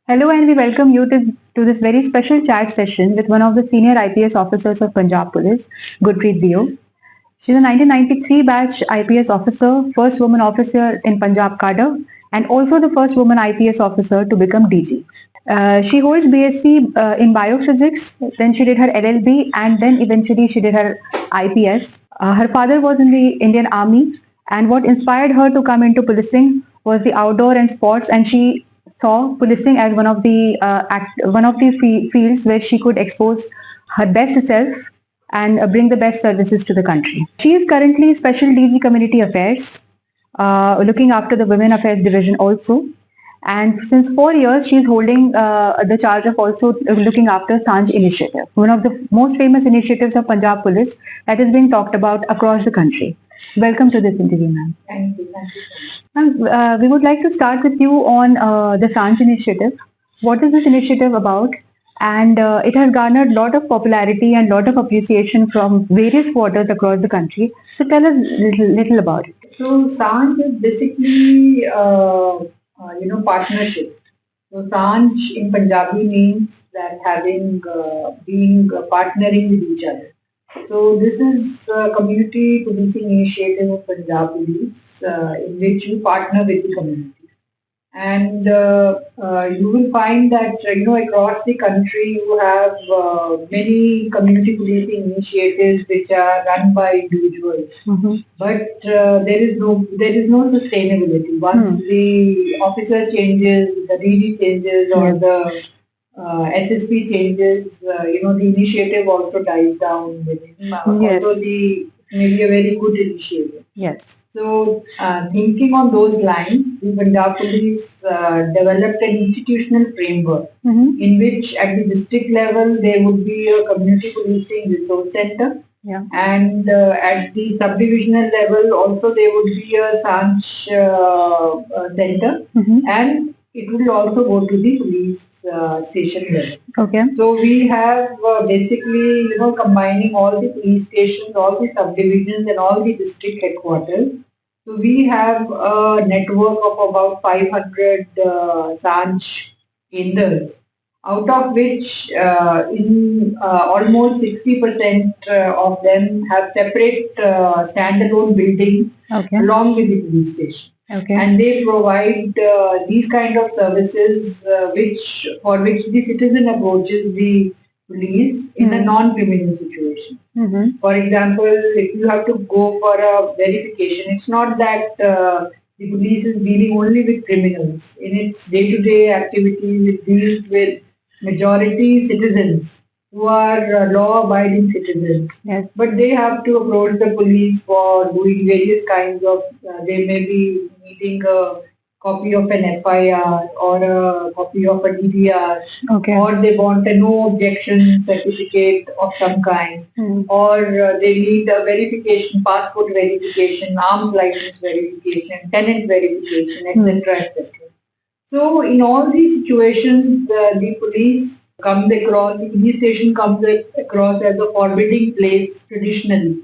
Hello, and we welcome you to this very special chat session with one of the senior IPS officers of Punjab Police, Gurpreet Dio. She's a 1993 batch IPS officer, first woman officer in Punjab cadre, and also the first woman IPS officer to become DG. She holds BSc in biophysics, then she did her LLB, and then eventually she did her IPS. Her father was in the Indian Army, and what inspired her to come into policing was the outdoor and sports, and she saw policing as one of the fields where she could expose her best self and bring the best services to the country. She is currently Special DG Community Affairs, looking after the Women Affairs Division also. And since 4 years, she is holding the charge of also looking after Sanj Initiative, one of the most famous initiatives of Punjab Police that is being talked about across the country. Welcome to this interview, ma'am. Thank you. Thank you. Ma'am, we would like to start with you on the Sanj Initiative. What is this initiative about? And it has garnered a lot of popularity and lot of appreciation from various quarters across the country. So tell us little about it. So Sanj is basically, partnership. So Sanj in Punjabi means that being partnering with each other. So this is a community policing initiative of Punjab Police in which you partner with the community. And you will find that across the country you have many community policing initiatives which are run by individuals, but there is no sustainability. Once the officer changes, the DD changes, or the SSP changes, the initiative also dies down with it. Yes. Although the maybe a very good initiative. Yes. So, thinking on those lines, the Punjab Police developed an institutional framework in which, at the district level, there would be a community policing resource center. Yeah. And at the subdivisional level, also there would be a Sanj center, and it will also go to the police station level. Okay. So we have basically, combining all the police stations, all the subdivisions, and all the district headquarters. So we have a network of about 500 Sanj Kendras, out of which in almost 60% of them have separate standalone buildings along with the police station. Okay. And they provide these kind of services for which the citizen approaches the police in a non-criminal situation. For example, if you have to go for a verification, it's not that the police is dealing only with criminals. In its day-to-day activities, it deals with majority citizens who are law-abiding citizens. Yes. But they have to approach the police for doing various kinds of, they may be needing a copy of an FIR or a copy of a DDR, Okay. or they want a no objection certificate of some kind, or they need a verification, passport verification, arms license verification, tenant verification, etc., etc. So in all these situations, the police the police station comes across as a forbidding place traditionally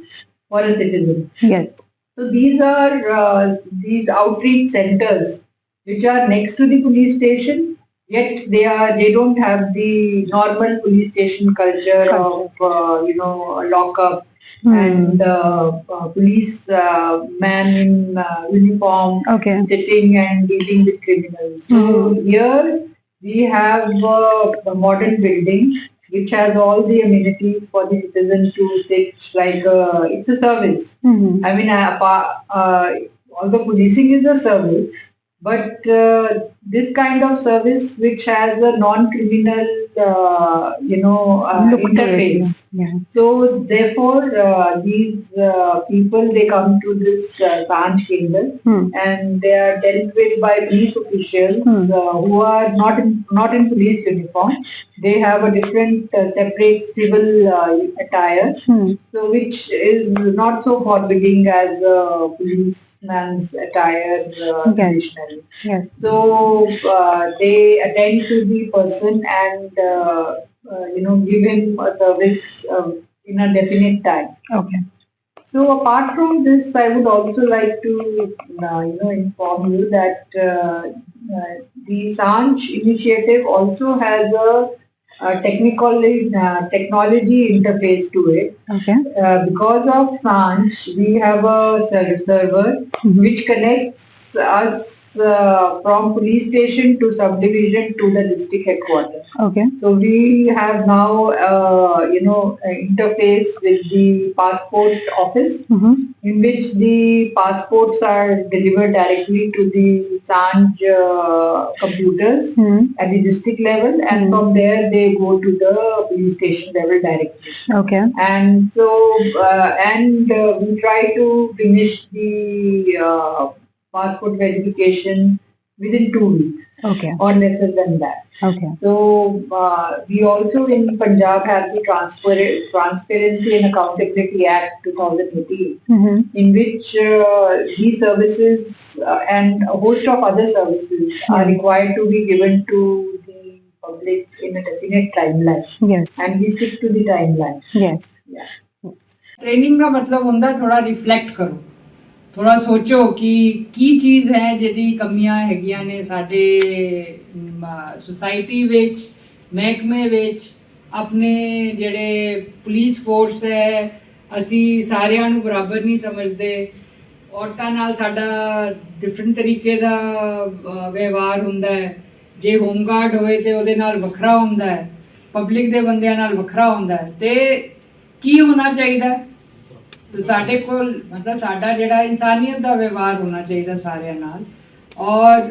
for a citizen. Yes. So these are these outreach centers which are next to the police station, yet they don't have the normal police station culture of lockup and police man in uniform sitting and dealing with criminals. So here we have a modern building which has all the amenities for the citizen to sit, like it's a service. I mean, although policing is a service, but this kind of service which has a non-criminal, interface. Yeah. So therefore, these people, they come to this Sanj Kendra, and they are dealt with by police officials who are not in police uniform. They have a different separate civil attire, so which is not so forbidding as a policeman's attire traditionally. Yes. So they attend to the person and give him a service in a definite time. Okay. So apart from this, I would also like to inform you that the Sanj initiative also has a technology interface to it. Okay. Because of Sanj, we have a server which connects us from police station to subdivision to the district headquarters. Okay. So we have now, an interface with the passport office, in which the passports are delivered directly to the Sanj computers at the district level, and from there they go to the police station level directly. Okay. And so, we try to finish the passport verification within 2 weeks. Okay. Or lesser than that. Okay. So we also in Punjab have the Transparency and Accountability Act 2018, in which these services and a host of other services are required to be given to the public in a definite timeline. Yes. And we stick to the timeline. Yes. Yeah. Training का मतलब ਹੁੰਦਾ थोड़ा reflect करो, थोड़ा सोचो कि ਕੀ ਚੀਜ਼ ਹੈ ਜਿਹਦੀ ਕਮੀਆਂ ਹੈਗੀਆਂ ਨੇ ਸਾਡੇ ਸੁਸਾਇਟੀ ਵਿੱਚ, ਮਹਿਕਮੇ ਵਿੱਚ, ਆਪਣੇ ਜਿਹੜੇ ਪੁਲਿਸ ਫੋਰਸ ਹੈ, ਅਸੀਂ ਸਾਰਿਆਂ ਨੂੰ ਬਰਾਬਰ ਨਹੀਂ ਸਮਝਦੇ। ਔਰਤਾਂ ਨਾਲ ਸਾਡਾ ਡਿਫਰੈਂਟ ਤਰੀਕੇ ਦਾ ਵਿਵਹਾਰ ਹੁੰਦਾ ਹੈ। ਜੇ ਹੋਮਗਾਰਡ ਹੋਏ ਤੇ ਉਹਦੇ ਨਾਲ ਵੱਖਰਾ ਹੁੰਦਾ ਹੈ, ਪਬਲਿਕ ਦੇ ਬੰਦਿਆਂ ਨਾਲ ਵੱਖਰਾ ਹੁੰਦਾ ਹੈ। ਤੇ ਕੀ ਹੋਣਾ ਚਾਹੀਦਾ? तो साढ़े को मतलब साडा जिहड़ा इंसानियत का व्यवहार होना चाहिए सारिਆਂ ਨਾਲ। और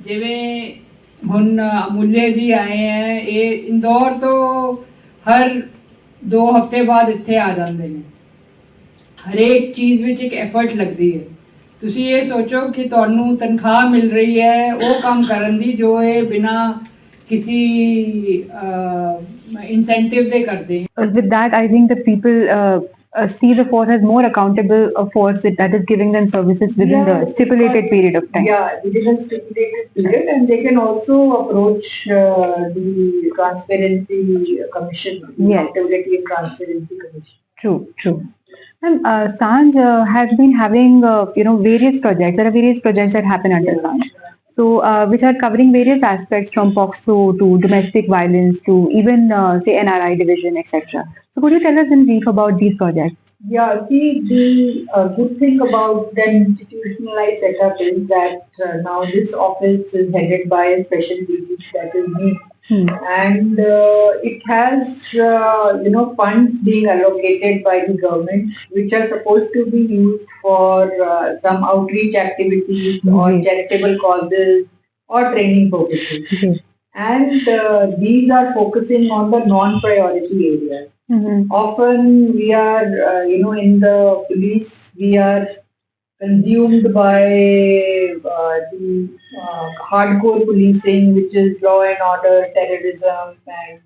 जिवें हुण अमूल्य जी आए हैं, ये इंदौर तो हर 2 हफ्ते बाद इत्थे आ जाते हैं। हरेक चीज़ विच एक एफर्ट लगती है। तुसी ये सोचो कि तुहानू तनख्वाह मिल रही है वो काम करन दी जो ये बिना किसी इंसेंटिव दे करते हैं। With that, I think the people see the force as more accountable force that is giving them services within the stipulated period of time. Yeah, within a stipulated period, and they can also approach the Transparency Commission, the Accountability and Transparency Commission. True, true. And Sanj has been having various projects. There are various projects that happen under Sanj. So, which are covering various aspects from POXO to domestic violence to even say NRI division, etc. So, could you tell us in brief about these projects? Yeah, see, the good thing about the institutionalized setup is that now this office is headed by a special DG, that is me. And it has, funds being allocated by the government, which are supposed to be used for some outreach activities or charitable causes or training purposes. And these are focusing on the non-priority areas. Often we are, in the police, we are consumed by the hardcore policing, which is law and order, terrorism, and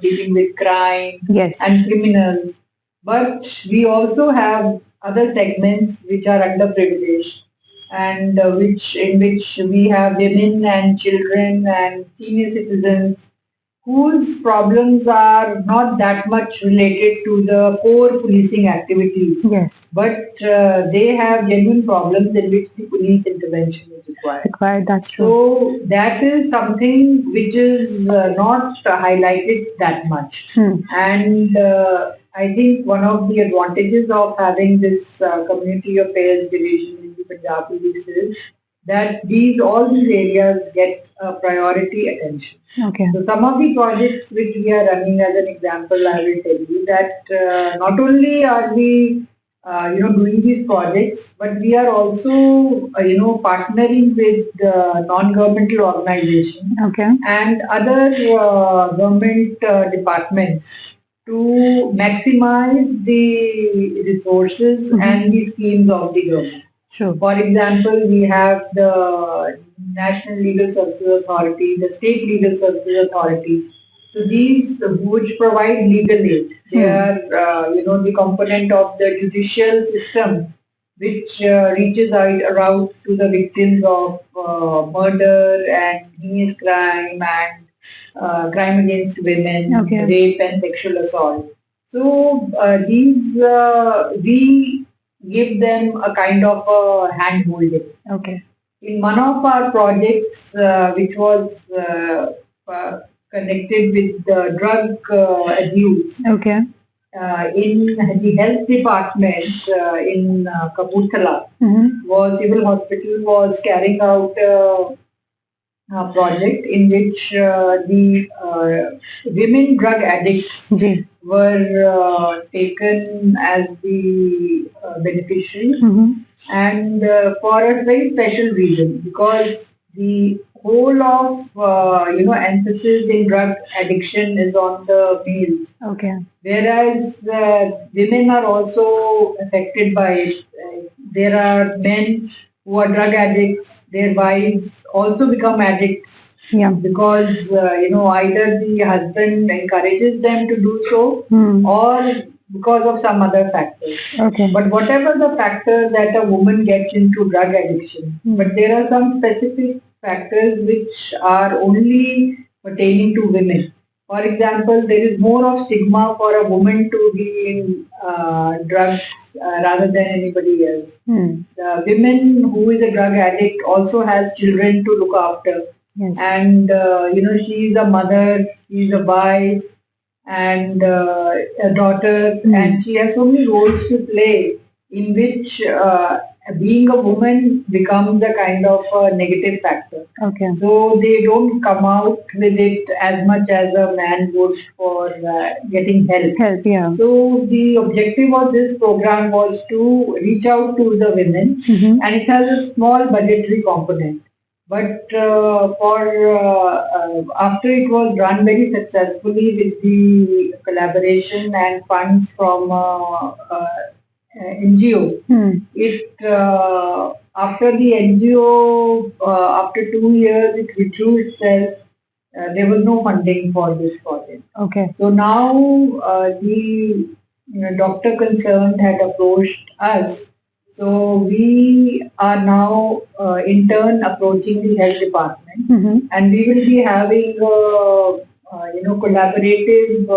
dealing with crime and criminals. But we also have other segments which are underprivileged, and in which we have women and children and senior citizens whose problems are not that much related to the core policing activities. Yes. But they have genuine problems in which the police intervention is required. That's true. So that is something which is not highlighted that much. And I think one of the advantages of having this community affairs division in the Punjab Police is that all these areas get priority attention. Okay. So some of the projects which we are running, as an example, I will tell you that not only are we doing these projects, but we are also partnering with non-governmental organizations and other government departments to maximize the resources and the schemes of the government. Sure. For example, we have the National Legal Services Authority, the State Legal Services Authority. So these which provide legal aid. They are, the component of the judicial system which reaches out to the victims of murder and heinous crime and crime against women, rape and sexual assault. So we give them a kind of a hand holding. Okay. In one of our projects, which was uh, connected with drug abuse, Okay. in the health department in Kapurthala, civil hospital was carrying out a project in which the women drug addicts जी. were taken as the beneficiaries, and for a very special reason, because the whole of emphasis in drug addiction is on the males, Okay. whereas women are also affected by it. There are men who are drug addicts, their wives also become addicts, Yeah. because either the husband encourages them to do so, or because of some other factors. Okay. But whatever the factor that a woman gets into drug addiction, but there are some specific factors which are only pertaining to women. For example, there is more of stigma for a woman to be in drugs rather than anybody else. The women who is a drug addict also has children to look after, Yes. and she is a mother, she is a wife, and a daughter, and she has so many roles to play, in which being a woman becomes a kind of a negative factor. Okay. So they don't come out with it as much as a man would for getting help. Help. Yeah. So the objective of this program was to reach out to the women, and it has a small budgetary component. But after it was run very successfully with the collaboration and funds from NGO, after the NGO, after 2 years, it withdrew itself. There was no funding for this project. Okay. So now the doctor concerned had approached us. So we are now in turn approaching the health department, and we will be having collaborative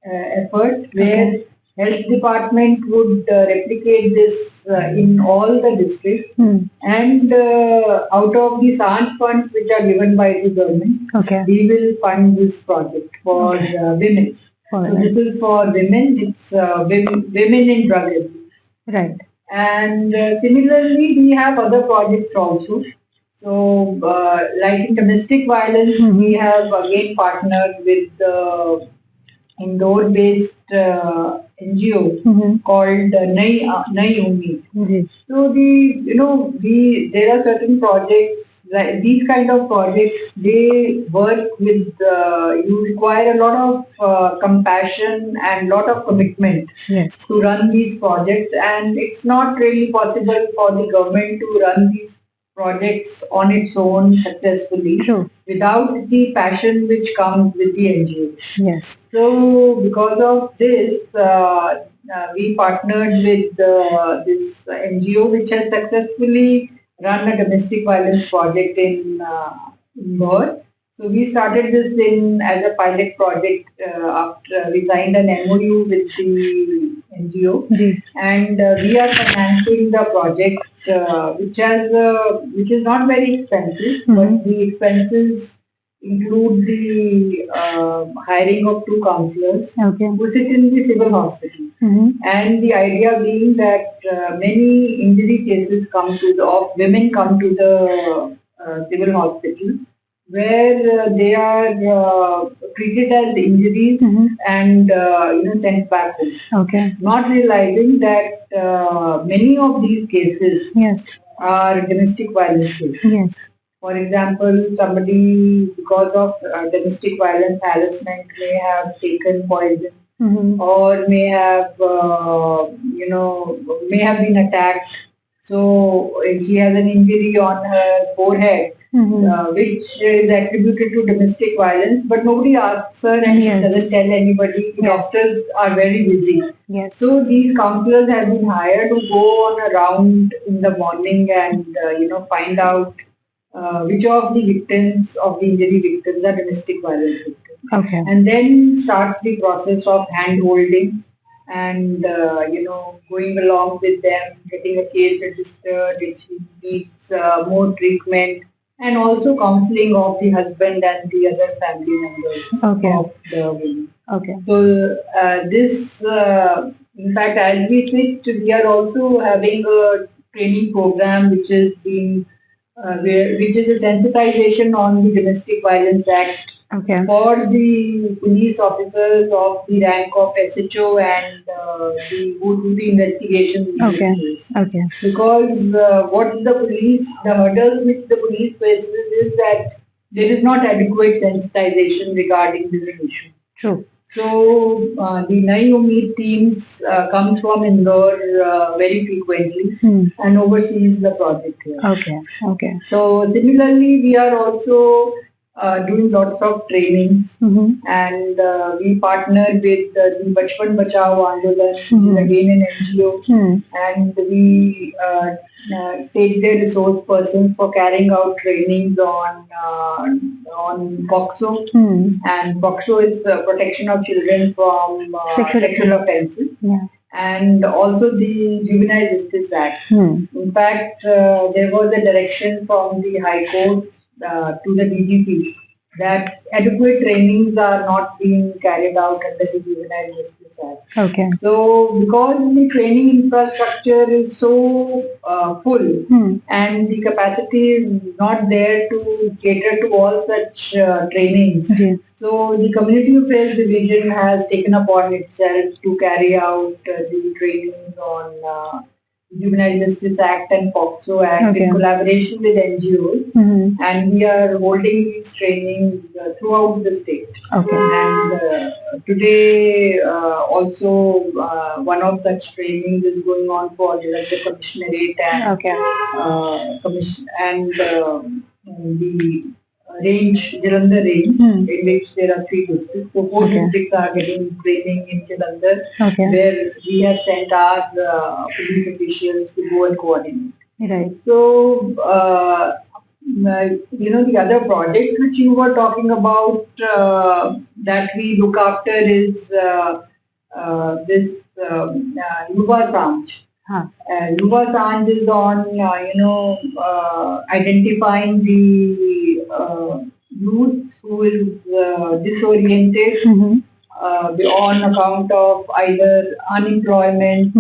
effort where health department would replicate this in all the districts, and out of the SANT funds which are given by the government, Okay. we will fund this project for women. So this is for women. It's women in drug abuse. Right. And similarly, we have other projects also. So, like in domestic violence, we have again partnered with the Indore-based NGO called Nai Ummeed. So there are certain projects, like these kind of projects, they work with, you require a lot of compassion and lot of commitment to run these projects, and it's not really possible for the government to run these projects on its own successfully without the passion which comes with the NGO. Yes. So because of this, we partnered with this NGO which has successfully run a domestic violence project in Indore. So we started this as a pilot project after we signed an MOU with the NGO, and we are financing the project, which is not very expensive, but the expenses include the hiring of 2 counselors who sit in the civil hospital. And the idea being that many injury cases of women come to the civil hospital, where they are treated as injuries and sent back home. Okay. Not realizing that many of these cases are domestic violence cases. Yes. For example, somebody, because of domestic violence harassment, may have taken poison, or may have been attacked. So she has an injury on her forehead, which is attributed to domestic violence, but nobody asks her and she doesn't tell anybody. The doctors are very busy. So these counselors have been hired to go on a round in the morning and find out which of the victims of the injury victims are domestic violence victims. Okay. And then starts the process of hand holding and going along with them, getting a case registered if he needs more treatment, and also counseling of the husband and the other family members Okay. of the women. Okay. So this, in fact, as we sit, we are also having a training program which is being, which is a sensitization on the Domestic Violence Act Okay. for the police officers of the rank of SHO and the who do the investigations in this Okay. case. Okay. Because the hurdle which the police faces is that there is not adequate sensitization regarding this issue. True. So the Nai Umeed teams comes from Indore very frequently and oversees the project here. Okay. Okay. So similarly, we are also doing lots of trainings, and we partner with the Bachpan Bachao Andolan, which is again an NGO, and we take their resource persons for carrying out trainings on POXO, and POXO is protection of children from sexual offences. Yeah. And also the Juvenile Justice Act. In fact, there was a direction from the High Court to the DGP that adequate trainings are not being carried out under the Juvenile Justice Act. Okay. So, because the training infrastructure is so full and the capacity is not there to cater to all such trainings, so the Community Affairs Division has taken upon itself to carry out the trainings on Juvenile Justice Act and POXO Act in collaboration with NGOs, and we are holding these trainings throughout the state. Okay. And today also one of such trainings is going on for Jalandhar Commissionerate and the range, Jalandhar range, in which there are 3 districts. So 4 districts are getting training in Jalandhar, where we have sent our police officials to go and coordinate. Right. So, the other project which you were talking about that we look after is this Yuva Sanj. Yuva Sanj is on, identifying the youth who is disoriented on account of either unemployment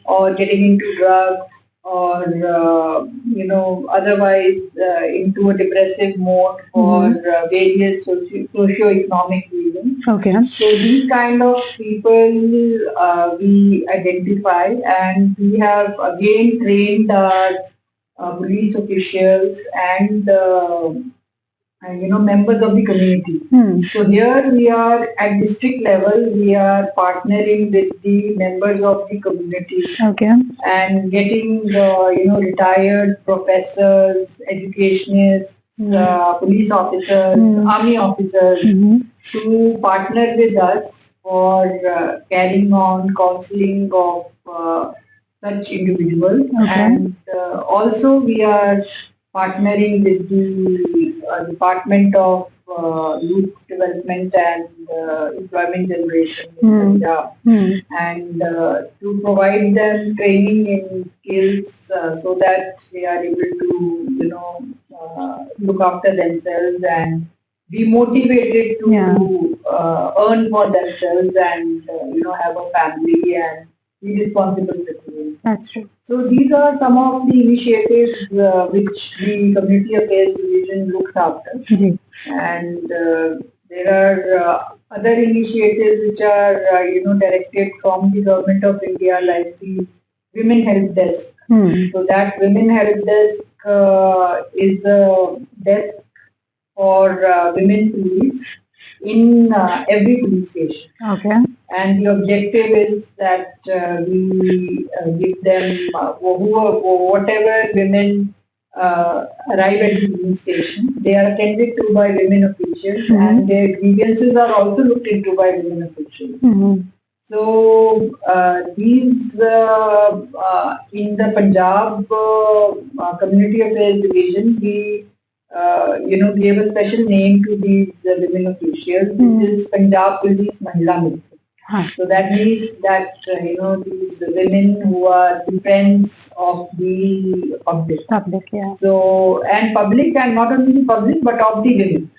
or getting into drugs or otherwise into a depressive mode for various socio-economic reasons. Okay. So these kind of people we identify, and we have again trained our police officials and members of the community. So here we are at district level, we are partnering with the members of the community and getting retired professors, educationists, police officers, army officers to partner with us for carrying on counseling of such individuals. And also we are partnering with the Department of Youth Development and Employment Generation in Punjab, and to provide them training in skills so that they are able to look after themselves and be motivated to earn for themselves and have a family and be responsible citizens. That's true. So these are some of the initiatives which the Community Affairs Division looks after. And there are other initiatives which are directed from the Government of India, like the Women Help Desk. So that Women Help Desk is a desk for women police in every police station. And the objective is that we give them whatever women arrive at the police station, they are attended to by women officials, and their grievances are also looked into by women officials. So these in the Punjab Community Affairs Division, we gave a special name to these women officials, which is Punjab Police Mahila Mitra. So that means that these women who are the friends of the public. Public, yeah. So and public, and not only the public but of the women.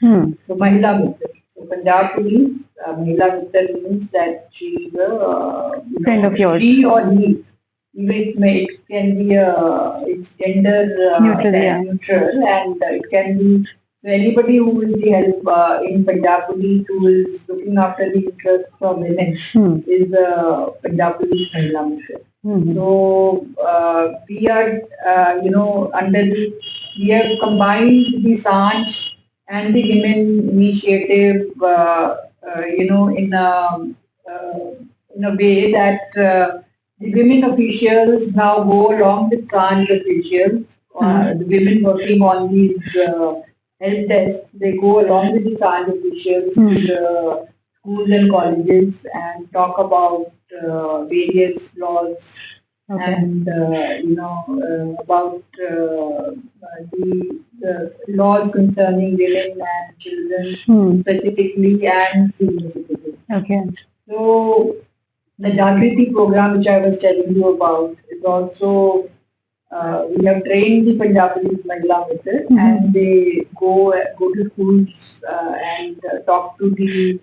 So Mahila Mitra. So Punjab Police Mahila Mitra means that she is a Friend of yours. She or he. Even it can be it's gender Neutral, yeah. neutral, and it can be so anybody who will be help in Punjab Police, who is looking after the interests of women, is Punjab Police Mahila Mitra. So we are under the we have combined the Sanj and the women initiative in a way that the women officials now go along with Sanj officials. The women working on these help desks, they go along with the Sanj officials to the schools and colleges and talk about various laws and about the laws concerning women and children specifically and significantly. Okay. So the Jagriti program which I was telling you about is also we have trained the Punjab Police Mahila Mitra and they go to schools and talk to the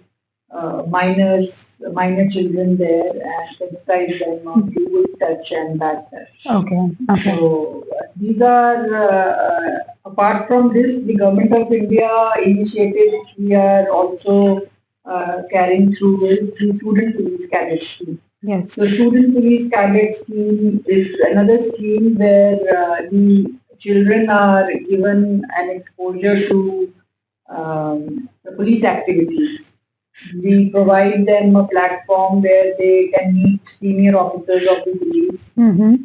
minor children there and sensitize them on the good touch and bad touch. Okay. So these are apart from this, the Government of India initiative which we are also carrying through is the Student Police Cadet Scheme. Yes. So Student Police Cadet Scheme is another scheme where the children are given an exposure to the police activities. We provide them a platform where they can meet senior officers of the police.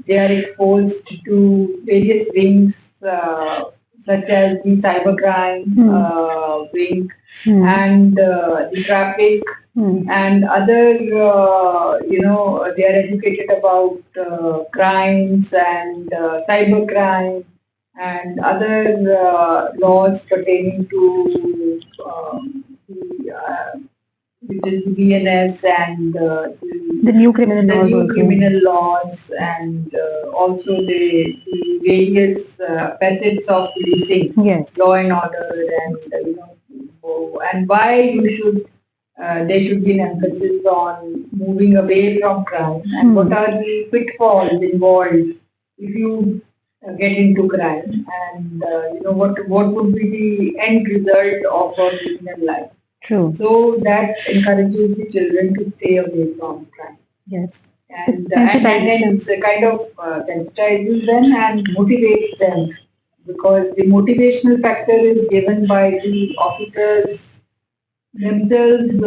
They are exposed to various wings such as the cybercrime wing and the traffic and other, they are educated about crimes and cybercrime and other laws pertaining to which is the BNS and The new criminal the laws new also. criminal laws and also the various facets of policing, Yes. law and order, and and why you should there should be an emphasis on moving away from crime and what are the pitfalls involved if you get into crime and what would be the end result of a criminal life. True. So that encourages the children to stay away from crime. Yes. And it's a kind of sensitizes them and motivates them because the motivational factor is given by the officers themselves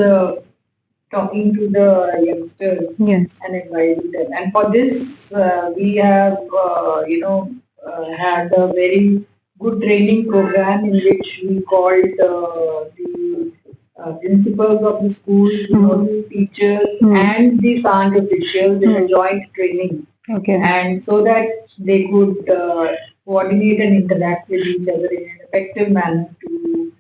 talking to the youngsters Yes. and advising them. And for this, we have had a very good training program in which we called the principals of the schools, the teachers, and the Sanj officials in a joint training, Okay. and so that they could coordinate and interact with each other in an effective manner to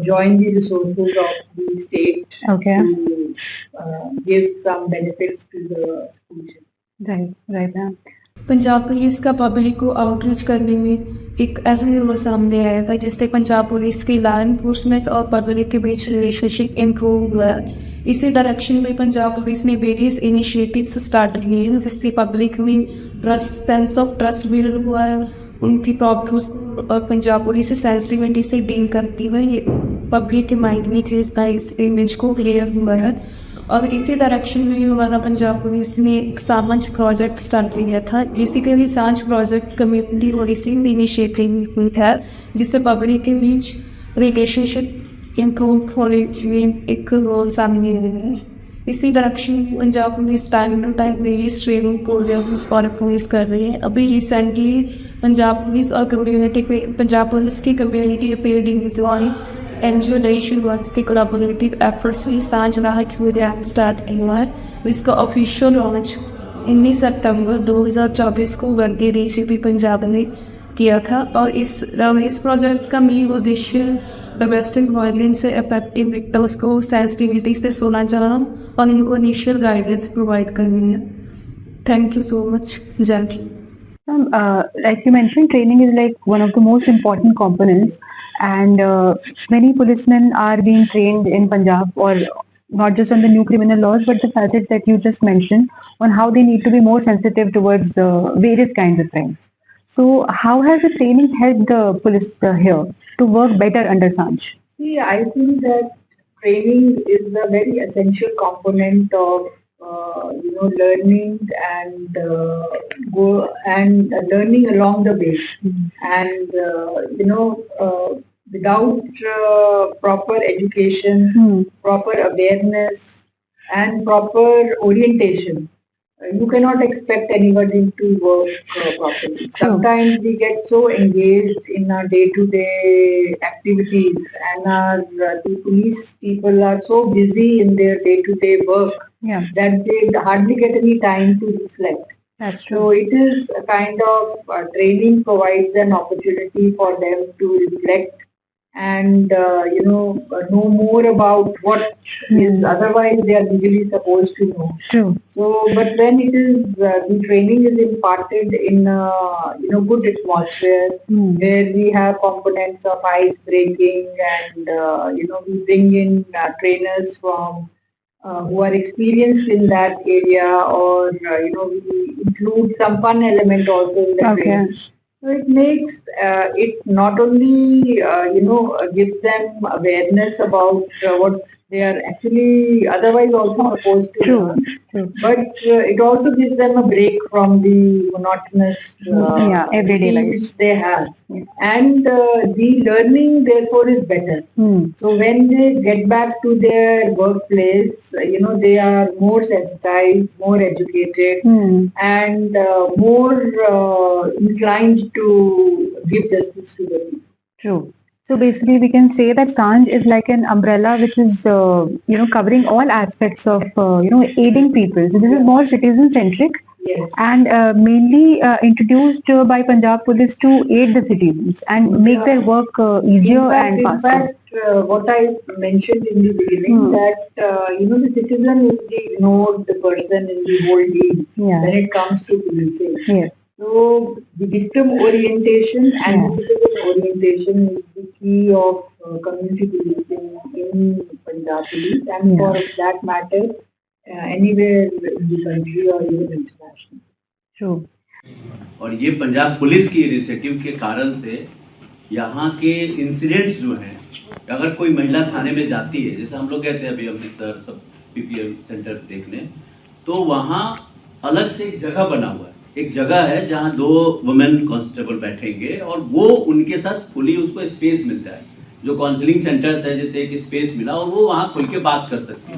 join the resources of the state Okay. to give some benefits to the school children. Right. Right. Ma'am. Punjab police का public को outreach करने में एक अहम role सामने आया था जिससे पंजाब पुलिस की लॉ इन्फोर्समेंट और पब्लिक के बीच रिलेशनशिप इम्प्रूव हुआ है। इसी डायरेक्शन में पंजाब पुलिस ने वेरियस इनिशिएटिव्स स्टार्ट किए हैं जिससे पब्लिक में trust sense of trust build हुआ है, उनकी प्रॉब्लम्स और पंजाब पुलिस सेंसिटिविटी से डील करती है, ये पब्लिक के माइंड में चीज़ का इस इमेज को क्लियर हुआ है। और इसी डायरेक्शन में हमारा पंजाब पुलिस ने एक सांझ प्रोजेक्ट स्टार्ट किया था। बेसिकली सांझ प्रोजेक्ट कम्युनिटी पोलिसिंग इनिशिएटिव है जिससे पब्लिक के बीच रिलेशनशिप इम्प्रूव होने के एक रोल सामने आया है। इसी डायरेक्शन में Punjab police time to time various training programs और पुलिस कर रही है। अभी रिसेंटली पंजाब पुलिस और कम्युनिटी पे पंजाब पुलिस की कम्युनिटी अपेयरिंग एनजीओ नई शुरुआत के कोलैबोरेटिव एफर्ट्स से सांझ राहत प्रोग्राम स्टार्ट हुआ है। इसका ऑफिशियल लॉन्च 19 सितंबर 2024 को वर्दी डीसीपी पंजाब ने किया था और इस प्रोजेक्ट का मेन उद्देश्य डोमेस्टिक वायलेंस से अफेक्टेड विक्टिम्स को सेंसिटिविटी से सुना जाना और इनको इनिशियल गाइडेंस प्रोवाइड करनी है। Thank you so much. जय Hind. Like you mentioned, training is like one of the most important components, and many policemen are being trained in Punjab, or not just on the new criminal laws, but the facets that you just mentioned on how they need to be more sensitive towards various kinds of crimes. So, how has the training helped the police here to work better under Sanj? See, I think that training is a very essential component of learning and learning along the way. And without proper education, proper awareness, and proper orientation, you cannot expect anybody to work properly. Sometimes we get so engaged in our day-to-day activities, and the police people are so busy in their day-to-day work that they hardly get any time to reflect. That's true. So it is a kind of training provides an opportunity for them to reflect and know more about what is otherwise they are legally supposed to know. True. So, but when it is the training is imparted in good atmosphere where we have components of ice breaking and we bring in trainers from who are experienced in that area, or we include some fun element also in the training. So it makes it not only gives them awareness about what they are actually otherwise also supposed to learn, but it also gives them a break from the monotonous everyday life which they have, and the learning therefore is better. So when they get back to their workplace, they are more sensitized, more educated, and more inclined to give justice to the people. True. So basically, we can say that Sanj is like an umbrella which is, covering all aspects of, aiding people. So this is more citizen-centric. Yes. And mainly introduced by Punjab Police to aid the citizens and make their work easier and faster. In fact, what I mentioned in the beginning, that the citizen is the ignored person in the whole deal when it comes to policing. Yes. So the victim orientation and the citizen orientation is the key of community policing in Punjab Police, and for that matter, anywhere in the country or even international. True. और ये Punjab police की initiative के कारण से यहाँ के incidents जो हैं, अगर कोई महिला थाने में जाती है, जैसे हम लोग गए थे अभी अमृतसर सब पीपीएम सेंटर देखने, तो वहाँ अलग से एक जगह बना हुआ है, एक जगह है जहाँ 2 वुमेन कांस्टेबल बैठेंगे और वो उनके साथ खुली उसको स्पेस मिलता है, जो काउंसलिंग सेंटर्स है जैसे एक स्पेस मिला और वो वहाँ खुल के बात कर सकती है,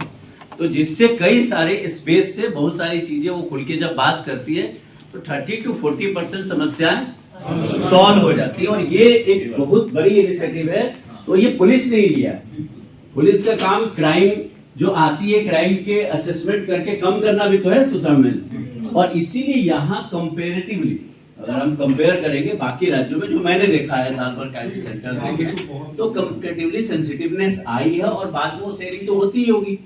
तो जिससे कई सारे स्पेस से बहुत सारी चीजें वो खुल के जब बात करती है तो 30 to 40% समस्याएं सॉल्व हो जाती है। और ये एक बहुत बड़ी इनिशिएटिव है, तो ये पुलिस ने लिया है। पुलिस का काम क्राइम जो आती है, क्राइम के असेसमेंट करके कम करना भी तो है सोसाइटी में, और इसीलिए यहाँ कंपेरेटिवली अगर हम कंपेयर करेंगे बाकी राज्यों में, जो मैंने देखा है साल भर क्राइम सेंटर्स देखे, तो कंपेरेटिवली सेंसिटिवनेस आई है और बाद में वो शेयरिंग तो होती ही होगी।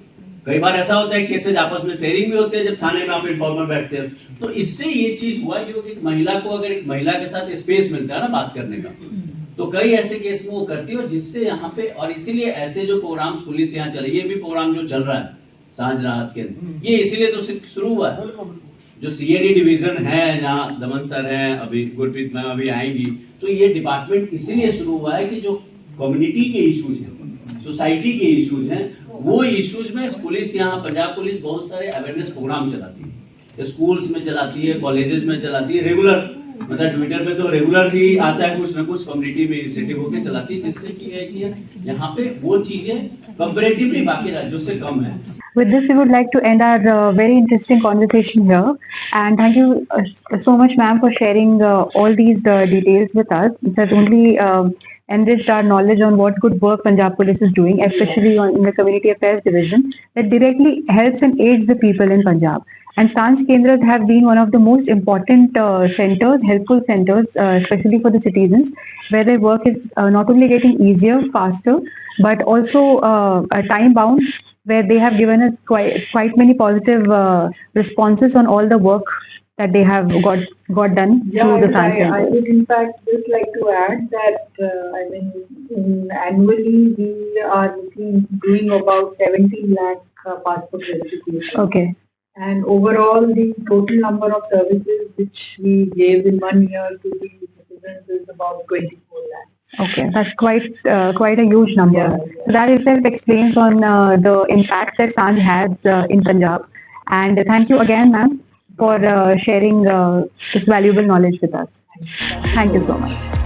कई बार ऐसा होता है केसेज आपस में शेयरिंग भी होते हैं जब थाने में आप इन्फॉर्मर बैठते हैं, तो इससे ये चीज हुआ कि एक महिला को अगर एक महिला के साथ स्पेस मिलता है ना बात करने का, तो कई ऐसे केस में वो करती है, और जिससे यहाँ पे, और इसीलिए ऐसे जो प्रोग्राम्स पुलिस यहाँ चले, ये भी प्रोग्राम जो चल रहा है सांझ रात के, ये इसीलिए तो शुरू हुआ है। जो सीएडी डिवीजन है जहाँ दमन सर है, अभी गुरप्रीत मैम अभी आएंगी, तो ये डिपार्टमेंट इसीलिए शुरू हुआ है कि जो कम्युनिटी के इश्यूज हैं, सोसाइटी के इश्यूज हैं, वो इश्यूज में पुलिस, यहाँ पंजाब पुलिस बहुत सारे अवेयरनेस प्रोग्राम चलाती है, स्कूल्स में चलाती है, कॉलेजेस में चलाती है, रेगुलर, मतलब ट्विटर पे तो रेगुलर ही आता है कुछ ना कुछ कम्युनिटी में इनिशिएटिव होकर चलाती है, जिससे कि यहाँ पे वो चीजें कंपैरेटिवली बाकी राज्यों से कम है। With this, we would like to end our very interesting conversation here. And thank you so much, ma'am, for sharing all these details with us. It has only enriched our knowledge on what good work Punjab Police is doing, especially in the Community Affairs Division, that directly helps and aids the people in Punjab. And Sanj Kendras have been one of the most important centers, helpful centers, especially for the citizens, where their work is not only getting easier, faster, but also time bound, where they have given us quite many positive responses on all the work that they have got done through the Sanj I centers. would in fact just like to add that annually we are doing about 17 lakh passport verifications. Okay. And overall, the total number of services which we gave in 1 year to the citizens is about 24 lakhs. Okay, that's quite a huge number. Yeah. So that itself explains on the impact that Sanj has in Punjab. And thank you again, ma'am, for sharing this valuable knowledge with us. Thank you so much.